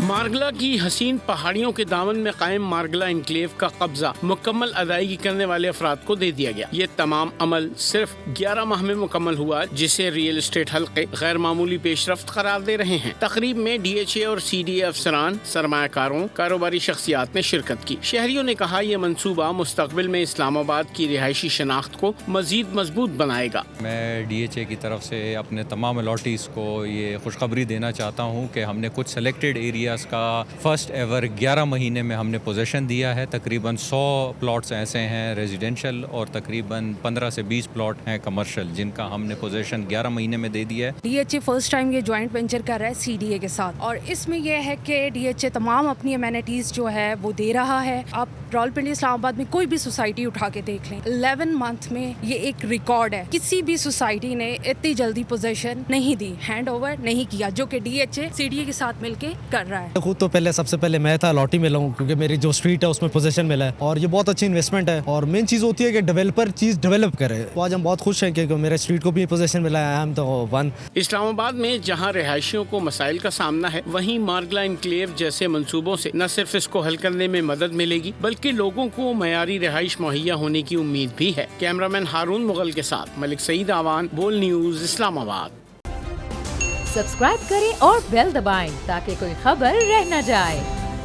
مارگلا کی حسین پہاڑیوں کے دامن میں قائم مارگلا انکلیو کا قبضہ مکمل ادائیگی کرنے والے افراد کو دے دیا گیا۔ یہ تمام عمل صرف 11 ماہ میں مکمل ہوا، جسے ریئل اسٹیٹ حلقے غیر معمولی پیش رفت قرار دے رہے ہیں۔ تقریب میں ڈی ایچ اے اور سی ڈی اے افسران، سرمایہ کاروں، کاروباری شخصیات نے شرکت کی۔ شہریوں نے کہا یہ منصوبہ مستقبل میں اسلام آباد کی رہائشی شناخت کو مزید مضبوط بنائے گا۔ میں ڈی ایچ اے کی طرف سے اپنے تمام الاٹیز کو یہ خوشخبری دینا چاہتا ہوں کہ ہم نے کچھ سلیکٹڈ ایریاز کا فرسٹ ایور 11 مہینے میں ہم نے پوزیشن دیا ہے۔ تقریباً 100 پلاٹس ایسے ہیں ریزیڈینشل اور تقریباً 15 سے 20 پلاٹ ہیں کمرشل، جن کا ہم نے پوزیشن 11 مہینے میں دے دیا ہے۔ D H A first time یہ جوائنٹ وینچر کر رہا ہے سی ڈی اے کے ساتھ، اور اس میں یہ ہے کہ ڈی ایچ اے تمام اپنی امینٹیز جو ہے وہ دے رہا ہے۔ آپ راولپنڈی اسلام آباد میں کوئی بھی سوسائٹی اٹھا کے دیکھ لیں، 11 منتھ میں یہ ایک ریکارڈ ہے۔ کسی بھی سوسائٹی نے اتنی جلدی پوزیشن نہیں دی، ہینڈ اوور نہیں کیا، جو کہ D H A C D A کے ساتھ مل کے کر رہا ہے۔ خود تو پہلے سب سے پہلے میں تھا الاٹی میں لاؤں، کیونکہ میری جو اسٹریٹ ہے اس میں پوزیشن ملا ہے، اور یہ بہت اچھی انویسٹمنٹ ہے، اور مین چیز ہوتی ہے کہ ڈیولپر چیز ڈیولپ کرے۔ تو آج ہم بہت خوش ہیں کہ میرے اسٹریٹ کو بھی پوزیشن ملا ہے۔ ہم تو ون اسلام آباد میں جہاں رہائشیوں کو مسائل کا سامنا ہے، وہیں مارگلا انکلیو جیسے منصوبوں سے نہ صرف اس کو حل کرنے میں مدد ملے گی، بلکہ لوگوں کو معیاری رہائش مہیا ہونے کی امید بھی ہے۔ کیمرامین ہارون مغل کے ساتھ ملک سعید آوان، بول نیوز، اسلام آباد۔ سبسکرائب کریں اور بیل دبائیں تاکہ کوئی خبر رہ نہ جائے۔